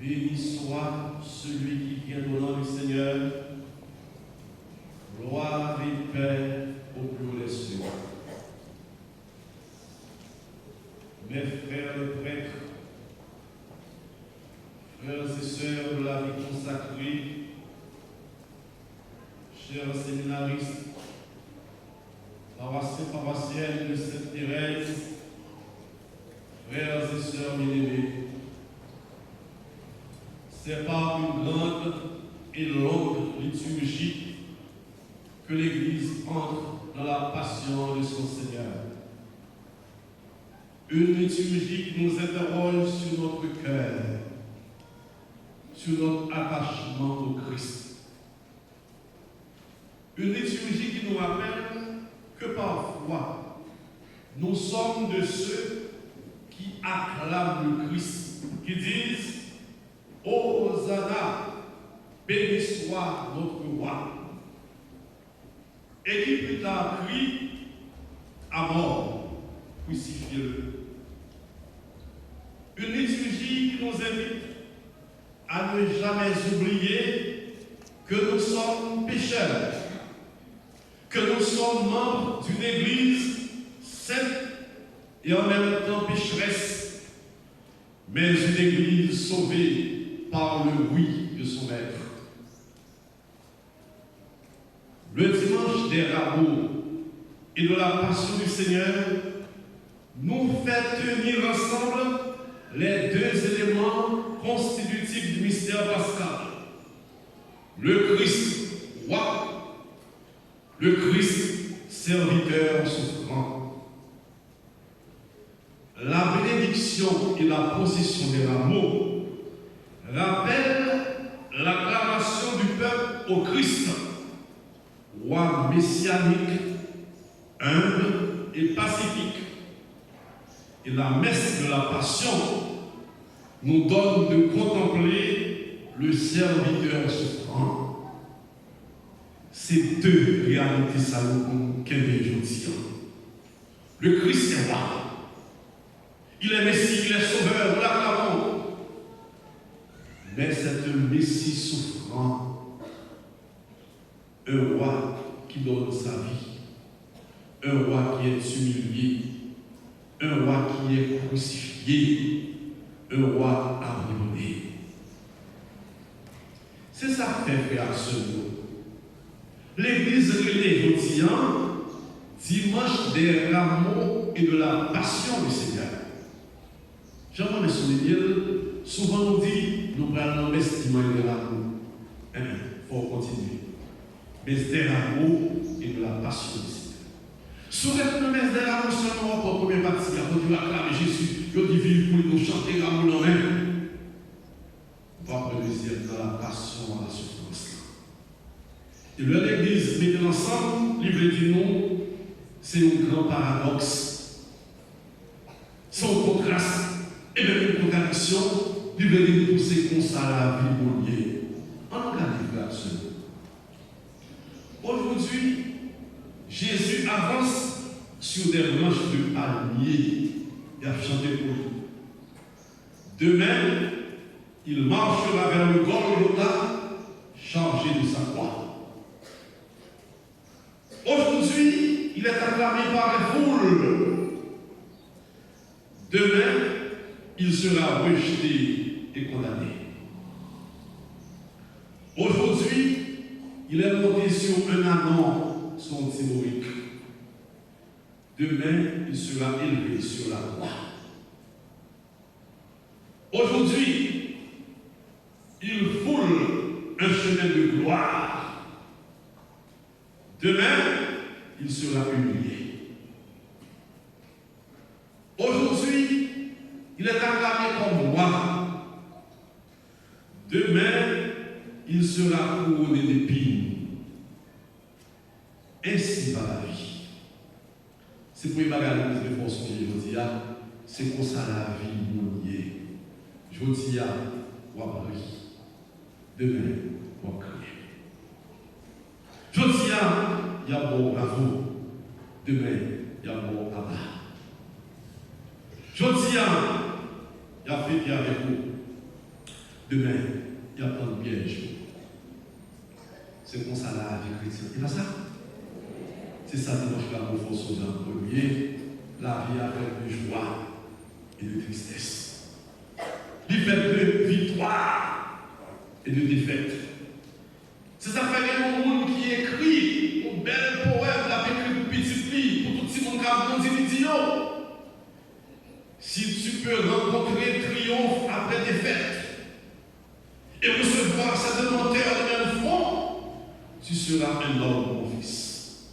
Béni soit celui qui vient au nom du Seigneur. Gloire et paix au plus haut des cieux. Mes frères le prêtres, frères et sœurs de la vie consacrée, chers séminaristes, paroissiennes de Sainte-Thérèse, frères et sœurs bien-aimés, c'est par une grande et longue liturgie que l'Église entre dans la passion de son Seigneur. Une liturgie qui nous interroge sur notre cœur, sur notre attachement au Christ. Une liturgie qui nous rappelle que parfois, nous sommes de ceux qui acclament le Christ, qui disent « Hosanna, béni soit notre roi » et qui plus tard crie « à mort, crucifiez-le ». Une liturgie qui nous invite à ne jamais oublier que nous sommes pécheurs, que nous sommes membres d'une Église sainte et en même temps pécheresse, mais une Église sauvée par le oui de son Maître. Le dimanche des rameaux et de la passion du Seigneur nous fait tenir ensemble les deux éléments constitutifs du mystère pascal. Le Christ roi, le Christ serviteur souffrant. La bénédiction et la possession des rameaux rappellent l'acclamation du peuple au Christ, roi messianique, humble et pacifique. Et la messe de la passion nous donne de contempler le serviteur souffrant. Ces deux réalités salutaires qu'elle est aujourd'hui. Le Christ est roi. Il est Messie, il est sauveur, nous l'acclamons. Mais c'est un Messie souffrant, un roi qui donne sa vie, un roi qui est humilié, un roi qui est crucifié, un roi abandonné. C'est ça que fait frère ce mot. L'Église est aujourd'hui, dimanche des rameaux et de la passion du Seigneur. J'aimerais souligner, souvent on dit, nous prenons l'estimement de rameaux. Il faut continuer. Mais des rameaux et de la passion du Seigneur. Souvent, nous mettons des rameaux seulement pour la première partie, quand tu acclames Jésus, je dis vive pour nous chanter rameaux dans même. On va prendre le deuxième dans la passion à la souffrance. Et là, l'Église met ensemble, livre dit non, c'est un grand paradoxe. C'est un contraste et même une contradiction. Livre dit pour c'est comme ça la vie mondiale. On regarde là-dessus. Aujourd'hui, Jésus avance sur des branches de palmier. Il a chanté pour nous. Demain, il marchera vers le Golgotha, chargé de sa croix. Aujourd'hui, il est acclamé par les foules. Demain, il sera rejeté et condamné. Aujourd'hui, il est monté sur un anon, son théorique. Demain, il sera élevé sur la croix. Aujourd'hui, il foule un chemin de gloire. Demain, il sera humilié. Aujourd'hui, il est acclamé comme roi. Demain, il sera couronné d'épines. Ainsi va la vie. C'est pour y bagarrer de force que je dis, c'est comme ça la vie mondiale. Je dis, on va prier. Demain, on va crier. Je dis, il y a bon bravo. Demain, il y a bon abat. Je dis, il y a fait avec vous. demain, il y a plein de pièges. C'est comme ça la vie chrétienne. C'est pas ça? C'est ça dimanche là, mon force en premier, la vie avec de joie et de tristesse. Il fait de victoire et de défaite. C'est ça fait un monde qui écrit un bel poème, la écrit pour petit pli, pour tout le monde qui a grandi, si tu peux rencontrer triomphe après défaite et recevoir sa demande de même fond, tu seras un homme, mon fils.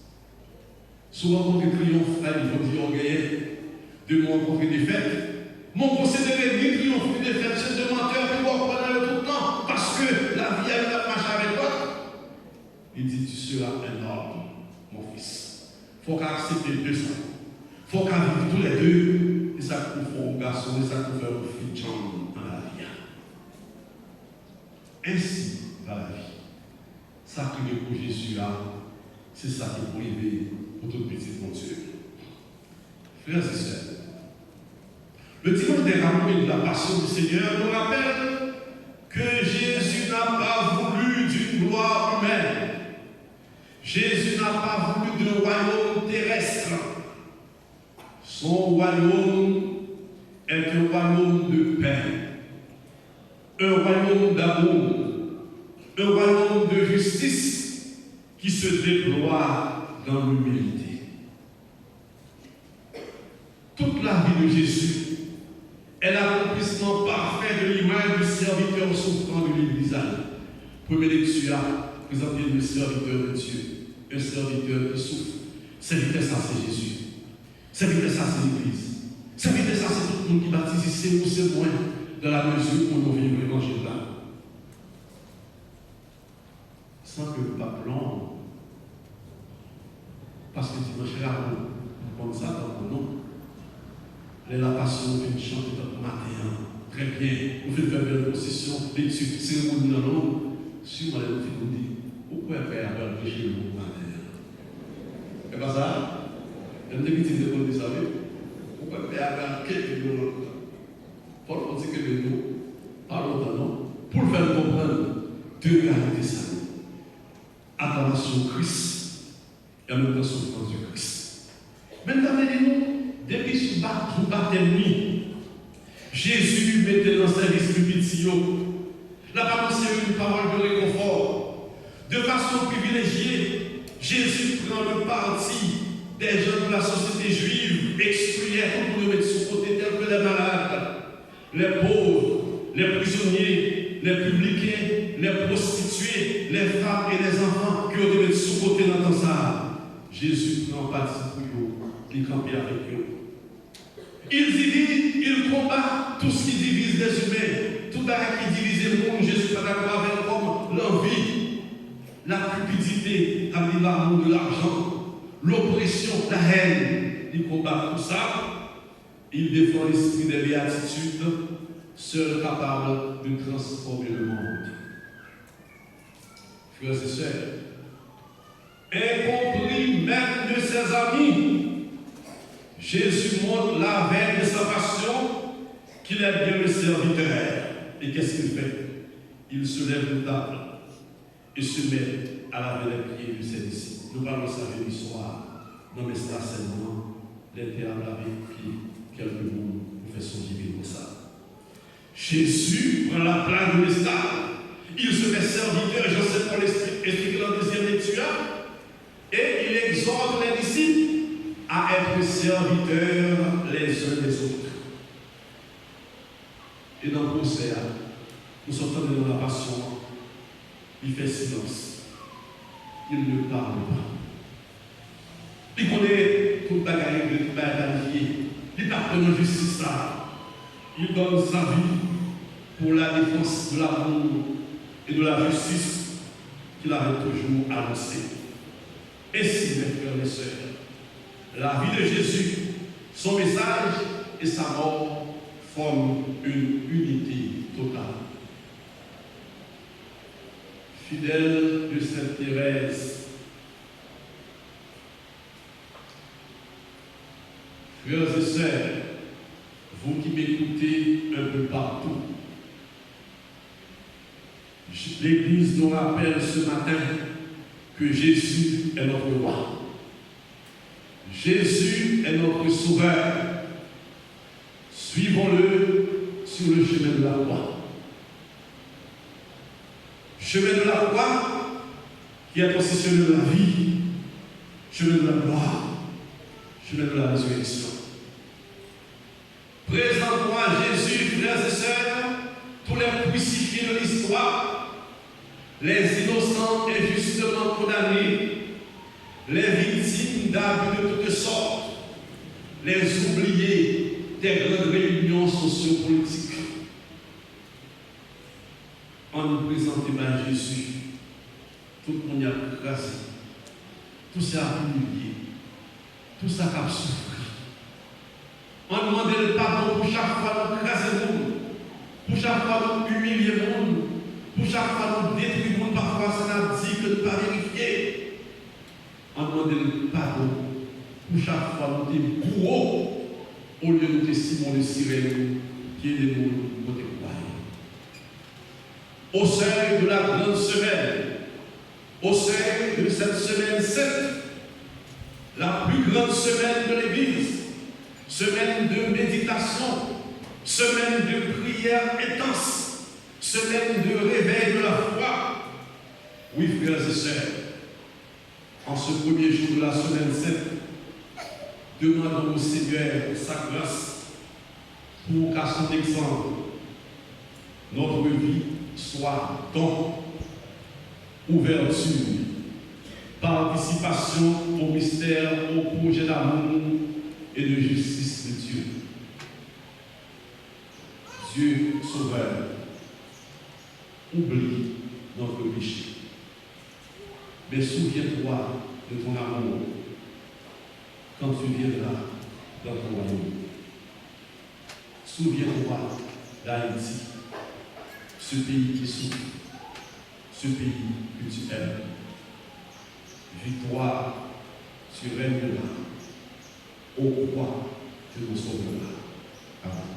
Souvent, rencontrer triomphe, ils vont dire, on de rencontrer défaite. Mon considéré ni triomphe ni défaite, c'est de menteur qui va prendre tout le temps, parce que la vie a une marche avec toi. Il dit, tu seras un homme, mon fils. Il faut qu'accepter deux ça. Il faut qu'à vivre tous les deux. Et ça qu'on fait un garçon, et ça qu'on fait un fille dans la vie. Ainsi va la vie. Ça que le pour Jésus a, c'est ça qui est pour arriver pour toute petite monture. Frères et sœurs, le dimanche des rameaux de la passion du Seigneur nous rappelle que Jésus n'a pas voulu d'une gloire humaine. Jésus n'a pas voulu d'un royaume terrestre. Son royaume est un royaume de paix, un royaume d'amour, un royaume de justice qui se déploie dans l'humilité. Toute la vie de Jésus est l'accomplissement parfait de l'image du serviteur souffrant de l'Église. Première lecture, présenter le serviteur de Dieu, un serviteur qui souffre. Serviteur, ça c'est Jésus. Serviteur, ça c'est l'Église. Serviteur, ça c'est tout le monde qui baptise, c'est ou c'est moins, dans la mesure où nous vivons l'évangile là. Sans que le pape long, parce que dimanche là, on prend ça dans mon nom. La passion vient chanter dans le matin. Très bien. On fait faire une procession, des cérémonies dans l'eau. Si on a dit, pourquoi faire un péché le matin? C'est pas ça? Il y a des petits écoles, vous savez. Pourquoi faire un péché de l'eau? Paul dit que nous parlons d'un nom pour le faire comprendre deux réalités ça. Acclamation Christ et en même temps souffrance du Christ. Maintenant, nous depuis sous baptême, Jésus mettait dans service plus petit. La parole c'est une parole de réconfort. De façon privilégiée, Jésus prend le parti des gens de la société juive, exclués pour nous mettre sous côté tels que les malades, les pauvres, les prisonniers, les publicains, les prostituées, les femmes et les enfants qui ont été mettre sous côté dans ça. Jésus prend parti pour eux, il campait avec eux. Il divise, il combat tout ce qui divise les humains, tout ce qui divise le monde. Jésus pas d'accord avec comme l'envie, la cupidité, l'amour de l'argent, l'oppression, la haine. Il combat tout ça. Il défend l'esprit des béatitudes, seul capable de transformer le monde. Frères et sœurs, incompris même de ses amis, Jésus montre la veille de sa passion qu'il est bien le serviteur. Et qu'est-ce qu'il fait? Il se lève de table et se met à laver les pieds de ses disciples. Nous parlons de ça le soir. Non, mais c'est seulement l'été à laver les pieds. Quelques mots pour faire son vivre comme ça. Jésus prend la place de l'esclave. Il se fait serviteur, j'en sais pas l'expliquer dans la deuxième lecture. Et il exhorte les disciples à être serviteurs les uns des autres. Et dans le procès, nous sommes dans la passion, il fait silence. Il ne parle pas. Il connaît toute la guerre de bataille. Il n'a pas de justice. Il donne sa vie pour la défense de l'amour et de la justice qu'il avait toujours annoncé. Et si, mes frères et sœurs, la vie de Jésus, son message et sa mort forment une unité totale. Fidèle de Sainte Thérèse, frères et sœurs, vous qui m'écoutez un peu partout, l'Église nous rappelle ce matin que Jésus est notre roi. Jésus est notre sauveur. Suivons-le sur le chemin de la croix. Chemin de la croix qui est aussi chemin de la vie, chemin de la gloire, chemin de la résurrection. Présente-moi Jésus, frères et sœurs, tous les crucifiés de l'histoire, les innocents injustement condamnés, les victimes d'abus de toutes sortes, les oubliés des grandes réunions sociopolitiques. On nous présente par Jésus, tout le monde a crasé, tout ça a humilié, tout ça a souffert. On demande le pardon pour chaque fois nous craser le monde, pour chaque fois nous humilier le monde, pour chaque fois nous détruire le monde, parfois ça n'a dit que nous ne pas vérifier. On demande le pardon pour chaque fois nous dire bourreau, au lieu de Simon de Cyrène, qui est des mondes côté croyants. Au seuil de la grande semaine, au seuil de cette semaine 7, la plus grande semaine de l'Église, semaine de méditation, semaine de prière intense, semaine de réveil de la foi. Oui, frères et sœurs, en ce premier jour de la semaine 7, demandons au Seigneur sa grâce pour qu'à son exemple, notre vie soit don, ouverture, participation au mystère, au projet d'amour et de justice de Dieu. Dieu sauveur, oublie notre péché, mais souviens-toi de ton amour quand tu viendras dans ton royaume. Souviens-toi d'Haïti, ce pays qui souffre, ce pays que tu aimes. Victoire, tu règneras, au roi, tu nous sauveras. Amen.